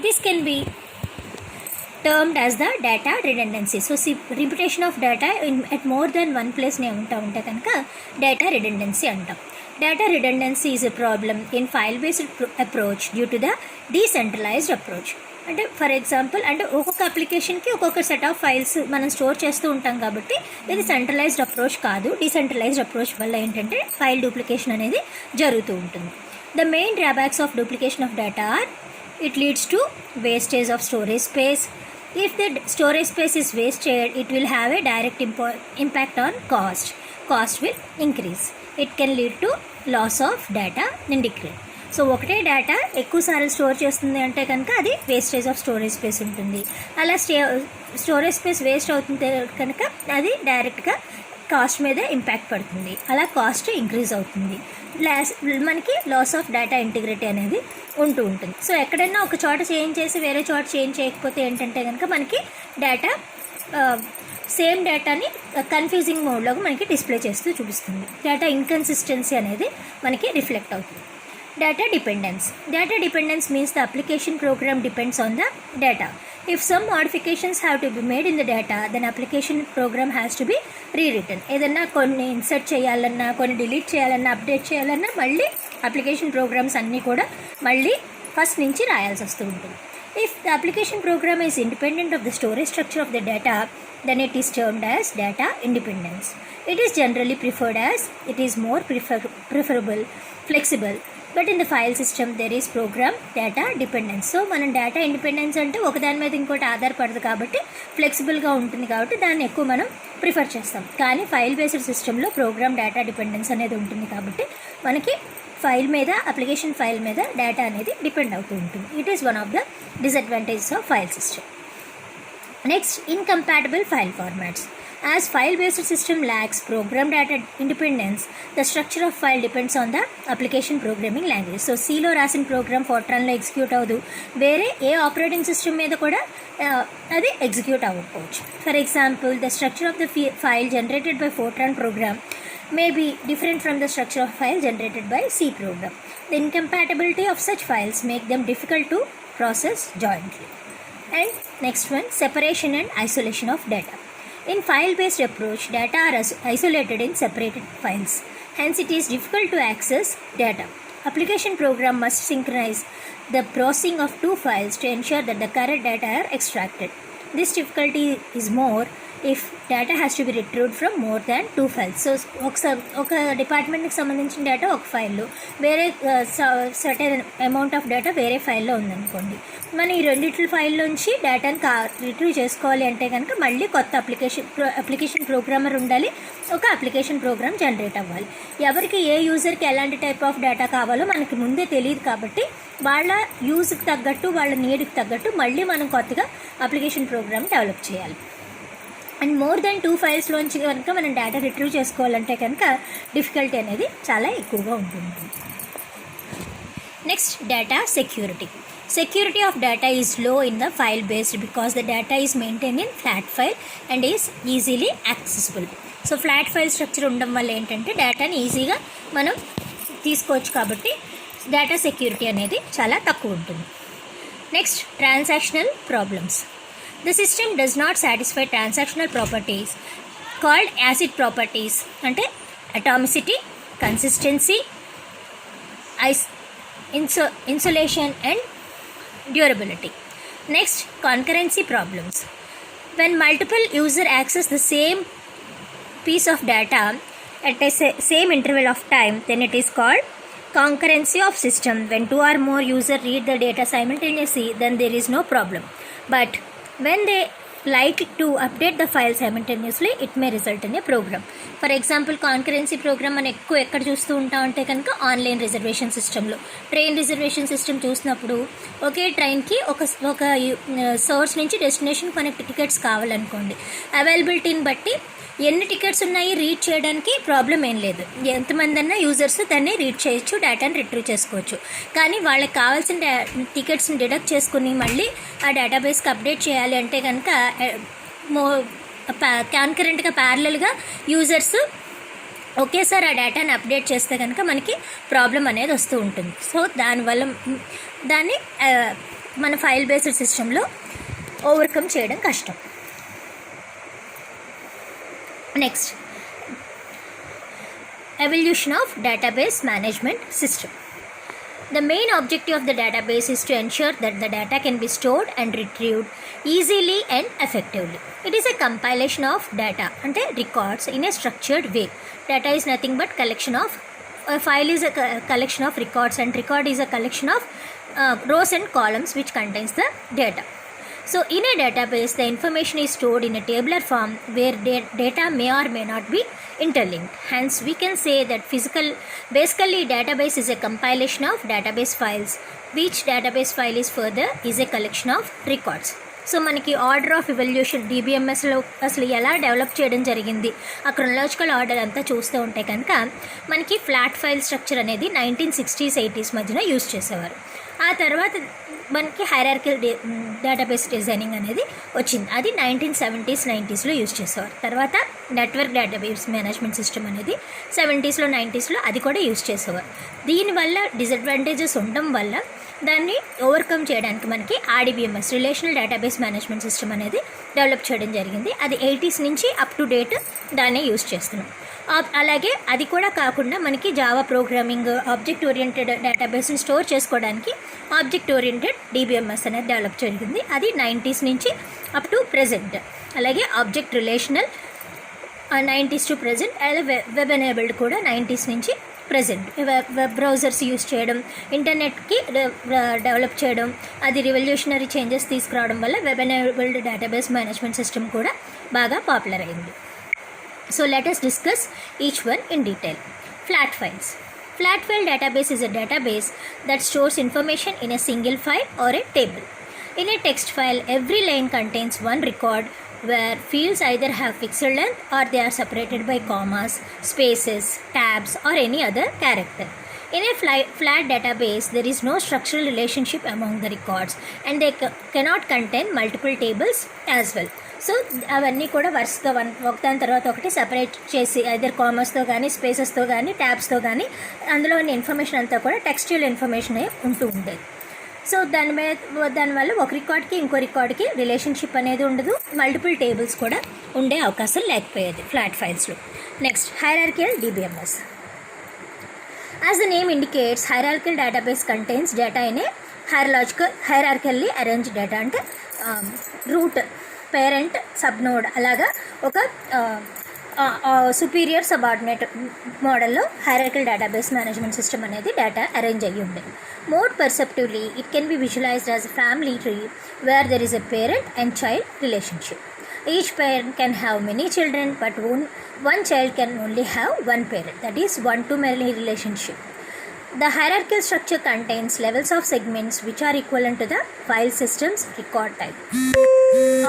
This can be termed as the data redundancy. So repetition of data at more than one place ne unta kanaka data redundancy antam. Data redundancy is a problem in file based approach due to the decentralized approach. అంటే for example అంటే ఒక్కొక్క అప్లికేషన్కి ఒక్కొక్క set of files మనం store చేస్తూ ఉంటాం కాబట్టి ఇది సెంట్రలైజ్డ్ అప్రోచ్ కాదు. డీసెంట్రలైజ్డ్ అప్రోచ్ వల్ల ఏంటంటే ఫైల్ డూప్లికేషన్ అనేది జరుగుతూ ఉంటుంది. The main drawbacks of duplication of data are it leads to wastage of storage space. If the storage space is wasted, it will have a direct impact on cost. Cost will increase. It can lead to loss of data and decay. So ఒకటే data ఎక్కువసార్లు store చేస్తుంది అంటే కనుక అది wastage of storage space ఉంటుంది. అలా storage space waste అవుతుంది కనుక అది డైరెక్ట్గా కాస్ట్ మీద ఇంపాక్ట్ పడుతుంది. అలా కాస్ట్ ఇంక్రీజ్ అవుతుంది. మనకి లాస్ ఆఫ్ డేటా ఇంటిగ్రిటీ అనేది ఉంటూ ఉంటుంది. సో ఎక్కడైనా ఒక చోట చేంజ్ చేసి వేరే చోట చేంజ్ చేయకపోతే ఏంటంటే కనుక మనకి డేటా సేమ్ డేటాని కన్ఫ్యూజింగ్ మోడ్లోకి మనకి డిస్ప్లే చేస్తూ చూపిస్తుంది. డేటా ఇన్కన్సిస్టెన్సీ అనేది మనకి రిఫ్లెక్ట్ అవుతుంది. Data dependence. Data dependence means the application program depends on the data. If some modifications have to be made in the data, then application program has to be rewritten. ఏదన్నా కొన్ని insert చేయాలన్నా, కొన్ని delete చేయాలన్నా, update చేయాలన్నా మళ్ళీ application programmes అన్నీ కూడా మళ్ళీ ఫస్ట్ నుంచి రాయాల్సి వస్తూ ఉంటుంది. If the application program is independent of the storage structure of the data, then it is termed as data independence. It is generally preferred as it is more preferable, flexible. But in the file system there is program data dependence. So మనం data independence అంటే ఒకదాని మీద ఇంకోటి ఆధారపడదు కాబట్టి ఫ్లెక్సిబుల్గా ఉంటుంది కాబట్టి దాన్ని ఎక్కువ మనం ప్రిఫర్ చేస్తాం. కానీ ఫైల్ బేస్డ్ సిస్టంలో ప్రోగ్రామ్ డేటా డిపెండెన్స్ అనేది ఉంటుంది కాబట్టి మనకి ఫైల్ మీద అప్లికేషన్ ఫైల్ మీద డేటా అనేది డిపెండ్ అవుతూ ఉంటుంది. It is one of the disadvantages of file system. Next, incompatible file formats. As file-based system lacks program data independence, the structure of file depends on the application programming language. So Cలో రాసిన programme ఫోర్ట్రాన్లో execute అవ్వదు, వేరే ఏ operating system మీద కూడా అది execute అవ్వకపోవచ్చు. For example, the structure of the file generated by Fortran program may be different from the structure of file generated by C program. The incompatibility of such files make them difficult to process jointly. And next one, separation and isolation of data. In file-based approach, data are isolated in separated files. Hence, it is difficult to access data. Application program must synchronize the processing of two files to ensure that the correct data are extracted. This difficulty is more if data has to be retrieved from more than two files. So, ఒక డిపార్ట్మెంట్కి సంబంధించిన data ఒక ఫైల్లో, వేరే certain amount of data వేరే ఫైల్లో ఉందనుకోండి. మనం ఈ రెండిట్ల ఫైల్లోంచి డేటాని రిట్రీవ్ చేసుకోవాలి అంటే కనుక మళ్ళీ కొత్త అప్లికేషన్ ప్రోగ్రామర్ ఉండాలి, ఒక అప్లికేషన్ ప్రోగ్రామ్ జనరేట్ అవ్వాలి. ఎవరికి ఏ యూజర్కి ఎలాంటి టైప్ ఆఫ్ డేటా కావాలో మనకి ముందే తెలియదు కాబట్టి వాళ్ళ యూజ్కి తగ్గట్టు, వాళ్ళ నీడ్కి తగ్గట్టు మళ్ళీ మనం కొత్తగా అప్లికేషన్ ప్రోగ్రామ్ డెవలప్ చేయాలి. అండ్ మోర్ దెన్ టూ ఫైల్స్లోంచి కనుక మనం డేటా రిట్రీవ్ చేసుకోవాలంటే కనుక డిఫికల్టీ అనేది చాలా ఎక్కువగా ఉంటుంది. Next, data security. Security of data is low in the file based because the data is maintained in flat file and is easily accessible. So flat file structure ఉండడం వల్ల ఏంటంటే డేటాని ఈజీగా మనం తీసుకోవచ్చు కాబట్టి డేటా సెక్యూరిటీ అనేది చాలా తక్కువ ఉంటుంది. Next, transactional problems. The system does not satisfy transactional properties called acid properties, అంటే atomicity, consistency, insulation and durability. Next, concurrency problems. When multiple users access the same piece of data at a same interval of time, then it is called concurrency of system. When two or more users read the data simultaneously, then there is no problem. But when they like to update the file simultaneously, it may result in a program. For example, concurrency program మనం ఎక్కువ ఎక్కడ చూస్తూ ఉంటాం అంటే కనుక online reservation సిస్టంలో. Train reservation system చూసినప్పుడు ఒకే ట్రైన్కి ఒక సోర్స్ నుంచి డెస్టినేషన్ కొన్ని టికెట్స్ కావాలనుకోండి, అవైలబిలిటీని బట్టి ఎన్ని టికెట్స్ ఉన్నాయి రీడ్ చేయడానికి ప్రాబ్లం ఏం లేదు. ఎంతమంది అన్నా యూజర్స్ దాన్ని రీడ్ చేయొచ్చు, డేటాని రిట్రీవ్ చేసుకోవచ్చు. కానీ వాళ్ళకి కావాల్సిన టికెట్స్ని డిడక్ట్ చేసుకుని మళ్ళీ ఆ డేటాబేస్కి అప్డేట్ చేయాలి అంటే కనుక కాన్కరెంట్గా ప్యారలల్గా యూజర్స్ ఒకేసారి ఆ డేటాని అప్డేట్ చేస్తే కనుక మనకి ప్రాబ్లం అనేది వస్తూ ఉంటుంది. సో దానివల్ల దాన్ని మన ఫైల్ బేస్డ్ సిస్టంలో ఓవర్కమ్ చేయడం కష్టం. Next, evolution of database management system. The main objective of the database is to ensure that the data can be stored and retrieved easily and effectively. It is a compilation of data and records in a structured way. Data is nothing but collection of, a file is a collection of records, and record is a collection of rows and columns which contains the data. So in a database, the information is stored in a tabular form where data may or may not be interlinked. Hence, we can say that basically database is a compilation of database files. Each database file is further is a collection of records. So మనకి order of evolution DBMSలో అసలు ఎలా develop చేయడం జరిగింది, ఆ chronological order అంతా చూస్తూ ఉంటే కనుక మనకి ఫ్లాట్ ఫైల్ స్ట్రక్చర్ అనేది 1960s 80s మధ్యన యూజ్ చేసేవారు. ఆ తర్వాత మనకి హైరార్కికల్ డేటాబేస్ డిజైనింగ్ అనేది వచ్చింది. అది 1970s 90sలో యూజ్ చేసేవారు. తర్వాత నెట్వర్క్ డేటాబేస్ మేనేజ్మెంట్ సిస్టమ్ అనేది 70sలో 90sలో అది కూడా యూజ్ చేసేవారు. దీనివల్ల డిసడ్వాంటేజెస్ ఉండడం వల్ల దాన్ని ఓవర్కమ్ చేయడానికి మనకి RDBMS relational database management system అనేది డెవలప్ చేయడం జరిగింది. అది 80s నుంచి అప్ టు డేట్ దాన్ని యూజ్ చేస్తున్నాం. అలాగే అది కూడా కాకుండా మనకి జావా ప్రోగ్రామింగ్, ఆబ్జెక్ట్ ఓరియంటెడ్ డేటాబేస్ని స్టోర్ చేసుకోవడానికి ఆబ్జెక్ట్ ఓరియంటెడ్ DBMS అనేది డెవలప్ జరిగింది. అది 90s నుంచి అప్ టు ప్రెజెంట్. అలాగే object relational 90s to present. అలాగే వెబ్ ఎనేబుల్డ్ కూడా 90s నుంచి ప్రెజెంట్. వెబ్ బ్రౌజర్స్ యూజ్ చేయడం, ఇంటర్నెట్కి డెవలప్ చేయడం, అది రివల్యూషనరీ చేంజెస్ తీసుకురావడం వల్ల web enabled database management system కూడా బాగా పాపులర్ అయింది. So let us discuss each one in detail. Flat files. Flat file database is a database that stores information in a single file or a table. In a text file, every line contains one record where fields either have fixed length or they are separated by commas, spaces, tabs or any other character. In a flat database, there is no structural relationship among the records and they cannot contain multiple tables as well. So అవన్నీ కూడా వరుసగా ఒకదాని తర్వాత ఒకటి separate చేసి either కామర్స్తో కానీ, స్పేసెస్తో కానీ, ట్యాబ్స్తో కానీ అందులో ఉన్న ఇన్ఫర్మేషన్ అంతా కూడా టెక్స్చువల్ ఇన్ఫర్మేషన్ ఉంటూ ఉండేది. సో దానివల్ల ఒక రికార్డ్కి ఇంకో రికార్డ్కి రిలేషన్షిప్ అనేది ఉండదు, మల్టిపుల్ టేబుల్స్ కూడా ఉండే అవకాశం లేకపోయేది ఫ్లాట్ ఫైల్స్లో. Next, hierarchical DBMS. As the name indicates, hierarchical database contains data in a hierarchically arranged data. అంటే రూట్, పేరెంట్, సబ్నోడ్ అలాగా ఒక సుపీరియర్ సబార్డినేట్ మోడల్లో హైరార్కికల్ డేటాబేస్ మేనేజ్మెంట్ సిస్టమ్ అనేది డేటా అరేంజ్ అయ్యి ఉండేది. More perceptively it can be visualized as a family tree where there is a parent and child relationship. Each parent can have many children, but one child can only have one parent. That is one-to-many relationship. The hierarchical structure contains levels of segments which are equivalent to the file system's record type.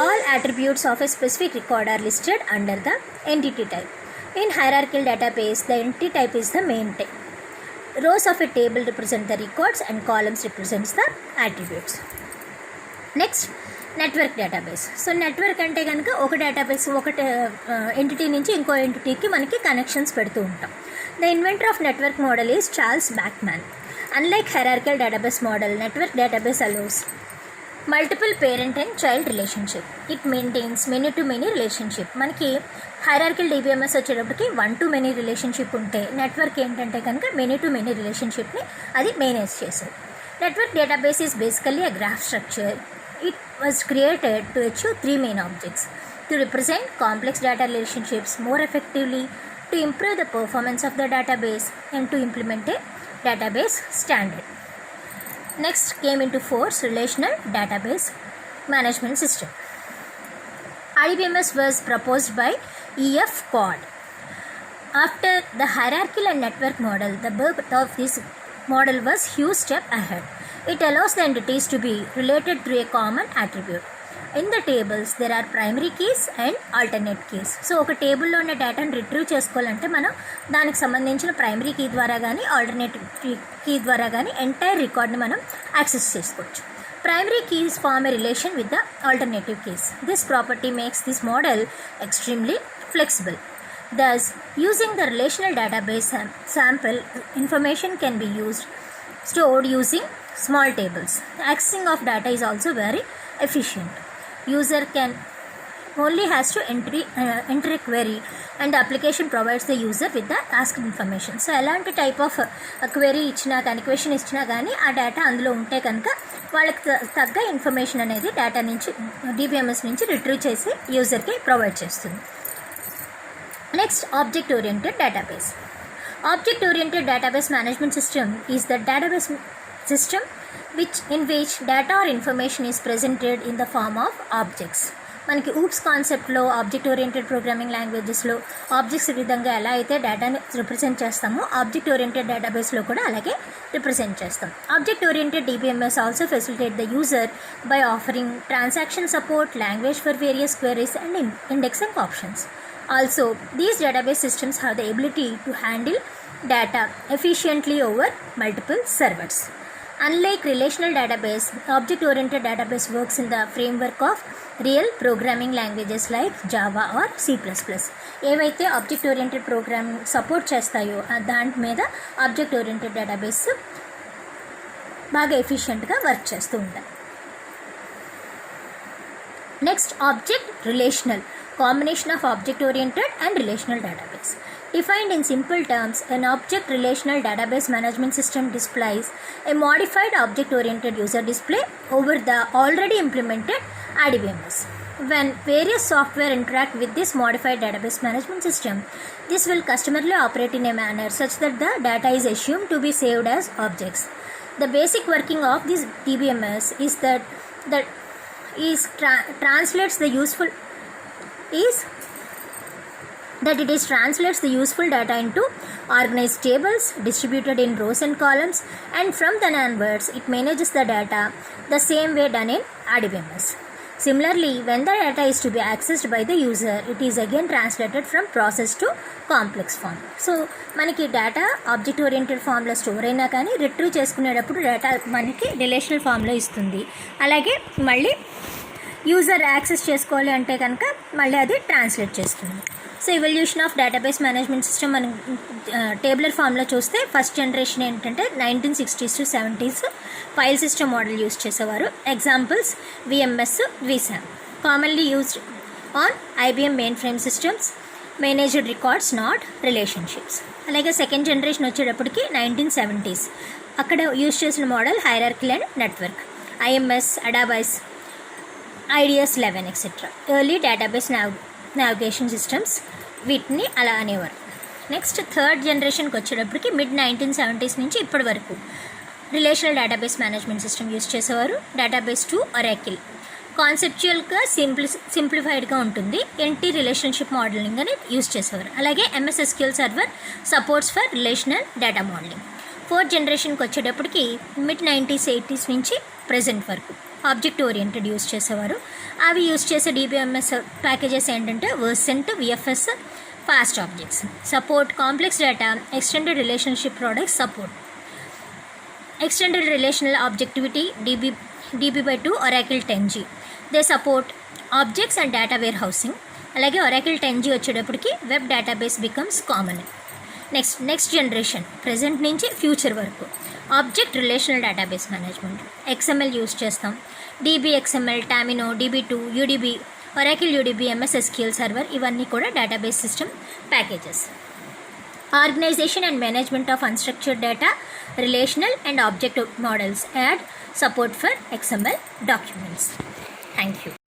All attributes of a specific record are listed under the entity type. In hierarchical database, the entity type is the main type. Rows of a table represent the records and columns represents the attributes. Next, network database. So network అంటే కనుక ఒక database ఒక entity నుంచి ఇంకో ఎంటిటీకి మనకి connections పెడుతూ ఉంటాం. The inventor of network model is Charles Bachman. Unlike hierarchical database model, network database allows multiple parent and child relationship. It maintains many to many relationship. మనకి హైరార్కికల్ DBMS వచ్చేటప్పటికి 1-to-many relationship ఉంటే, network ఏంటంటే కనుక many to many రిలేషన్షిప్ని అది manage చేసేది. Network database is basically a graph structure. It was created to achieve three main objects: to represent complex data relationships more effectively, to improve the performance of the database, and to implement a database standard. Next came into force relational database management system. RDBMS was proposed by E.F. Codd. After the hierarchical and network model, the birth of this model was huge step ahead. It allows the entities to be related through a common attribute. In the tables, there are primary keys and alternate keys. So ఒక టేబుల్లో ఉన్న డేటాను retrieve చేసుకోవాలంటే మనం దానికి సంబంధించిన primary key ద్వారా కానీ, ఆల్టర్నేటివ్ కీ ద్వారా కానీ ఎంటైర్ రికార్డ్ని మనం యాక్సెస్ చేసుకోవచ్చు. Primary keys form a relation with the alternative keys. This property makes this model extremely flexible. Thus, using the relational database sample, information can be stored using small tables. Accessing of data is also very efficient. User can only has to enter a query and the application provides the user with the asked information. So ఎలాంటి type of query ఇచ్చినా కానీ question ఇచ్చినా కానీ ఆ data అందులో ఉంటే కనుక వాళ్ళకి తగ్గ ఇన్ఫర్మేషన్ అనేది డేటా నుంచి DBMS నుంచి రిట్రీవ్ చేసి యూజర్కి ప్రొవైడ్ చేస్తుంది. Next object oriented database. Object oriented database management system is the database system in which data or information is presented in the form of objects. మనకి ఊప్స్ కాన్సెప్ట్లో object oriented programming లాంగ్వేజెస్లో objects విధంగా ఎలా అయితే డేటాని represent చేస్తామో object oriented డేటాబేస్లో కూడా అలాగే రిప్రజెంట్ చేస్తాం. Object oriented DBMS also facilitate the user by offering transaction support, language for various queries and indexing options. Also, these database systems have the ability to handle data efficiently over multiple servers. Unlike relational database, object-oriented database works in the framework of real programming languages like Java or C++. ఏవైతే object oriented programming support చేస్తాయో దాని మీద object oriented database బాగా ఎఫిషియెంట్గా work చేస్తూ ఉంటాయి. Next object relational. Combination of object-oriented and relational database. Defined in simple terms, an object relational database management system displays a modified object-oriented user display over the already implemented RDBMS. When various software interact with this modified database management system, this will customarily operate in a manner such that the data is assumed to be saved as objects. The basic working of this DBMS is that it translates the useful data into organized tables distributed in rows and columns, and from then onwards it manages the data the same way done in RDBMS. Similarly, when the data is to be accessed by the user, it is again translated from process to complex form. So మనకి data object oriented ఫామ్లో store అయినా కానీ retrieve చేసుకునేటప్పుడు data మనకి relational ఫామ్లో ఇస్తుంది. అలాగే మళ్ళీ యూజర్ యాక్సెస్ చేసుకోవాలి అంటే కనుక మళ్ళీ అది ట్రాన్స్లేట్ చేస్తుంది. So evolution of database management system మనం టేబులర్ ఫామ్లో చూస్తే ఫస్ట్ జనరేషన్ ఏంటంటే 1960s to 70s file system model use చేసేవారు. Examples VMS, VSAM. Commonly used on IBM mainframe systems, managed records not relationships. అలాగే second generation వచ్చేటప్పటికి 1970s. అక్కడ use చేసిన model hierarchy and network, IMS, Adabas, IDS 11 etcetera. Early database navigation systems వీటిని అలా అనేవారు. Next third జనరేషన్కి వచ్చేటప్పటికి mid-1970s నుంచి ఇప్పటి వరకు relational database management system use చేసేవారు. Database to Oracle. కాన్సెప్చువల్గా సింప్లిఫైడ్గా ఉంటుంది. NT రిలేషన్షిప్ మోడలింగ్ అని యూజ్ చేసేవారు. అలాగే MS SQL server supports for relational data modelling. Fourth జనరేషన్కి వచ్చేటప్పటికి mid-90s 80s నుంచి ప్రజెంట్ వరకు ఆబ్జెక్ట్ ఓరియంటెడ్ యూజ్ చేసేవారు. అవి యూజ్ చేసే DBMS ప్యాకేజెస్ ఏంటంటే Versant, VFS, fast objects, support complex data, extended relationship products support, extended relational objectivity, DB/2, Oracle 10G. They support objects and data warehousing. అలాగే Oracle 10G వచ్చేటప్పటికి web database becomes common. Next generation present నుంచి future వరకు object relational database management. XML use చేస్తాం. DBXML, Tamino, DB2, UDB, Oracle UDB, MS SQL server ఇవన్నీ కూడా database system packages. Organization and management of unstructured data, relational and object models, add support for XML documents. Thank you.